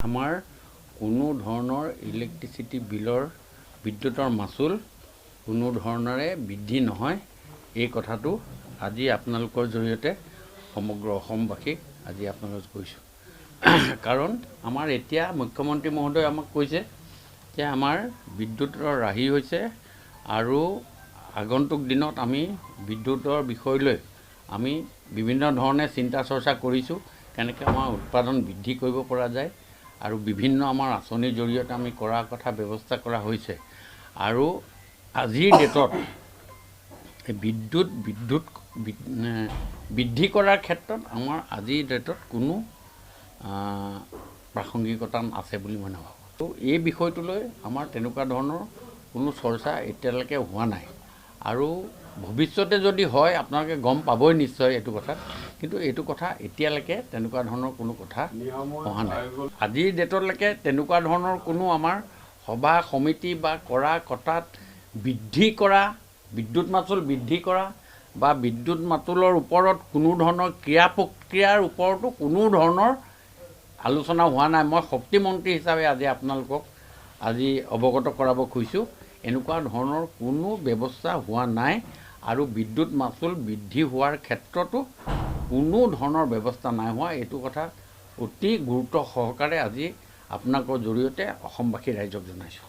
আমাৰ কোনো ধৰণৰ ইলেক্ট্ৰিচিটি বিলৰ বিদ্যুতৰ মাচুল কোনো ধৰণৰে বৃদ্ধি নহয়। এই কথাটো আজি আপোনালোকৰ জৰিয়তে সমগ্ৰ অসমবাসীক আজি আপোনালোক কৈছোঁ। কাৰণ আমাৰ এতিয়া মুখ্যমন্ত্ৰী মহোদয়ে আমাক কৈছে যে আমাৰ বিদ্যুতৰ ৰাহি হৈছে আৰু আগন্তুক দিনত আমি বিদ্যুতৰ বিষয়লৈ আমি বিভিন্ন ধৰণে চিন্তা চৰ্চা কৰিছোঁ, কেনেকৈ আমাৰ উৎপাদন বৃদ্ধি কৰিব পৰা যায় আৰু বিভিন্ন আমাৰ আঁচনিৰ জৰিয়তে আমি কৰাৰ কথা ব্যৱস্থা কৰা হৈছে। আৰু আজিৰ ডেটত বিদ্যুৎ বৃদ্ধি কৰাৰ ক্ষেত্ৰত আমাৰ আজিৰ ডেটত কোনো প্ৰাসংগিকতা আছে বুলি মই নাভাবোঁ। তো এই বিষয়টোলৈ আমাৰ তেনেকুৱা ধৰণৰ কোনো চৰ্চা এতিয়ালৈকে হোৱা নাই আৰু ভৱিষ্যতে যদি হয় আপোনালোকে গম পাবই নিশ্চয় এইটো কথা। কিন্তু এইটো কথা এতিয়ালৈকে তেনেকুৱা ধৰণৰ কোনো কথা অহা নাই। আজিৰ ডেটলৈকে তেনেকুৱা ধৰণৰ কোনো আমাৰ সভা সমিতি বা কৰা কটাত বৃদ্ধি কৰা বিদ্যুৎ মাচুল বৃদ্ধি কৰা বা বিদ্যুৎ মাচুলৰ ওপৰত কোনো ধৰণৰ ক্ৰিয়া প্ৰক্ৰিয়াৰ ওপৰতো কোনো ধৰণৰ আলোচনা হোৱা নাই। মই শক্তিমন্ত্ৰী হিচাপে আজি আপোনালোকক আজি অৱগত কৰাব খুজিছোঁ, এনেকুৱা ধৰণৰ কোনো ব্যৱস্থা হোৱা নাই আৰু বিদ্যুৎ মাচুল বৃদ্ধি হোৱাৰ ক্ষেত্ৰতো কোনো ধৰণৰ ব্যৱস্থা নাই হোৱা। এইটো কথা অতি গুৰুত্ব সহকাৰে আজি আপোনালোকৰ জৰিয়তে অসমবাসী ৰাইজক জনাইছোঁ।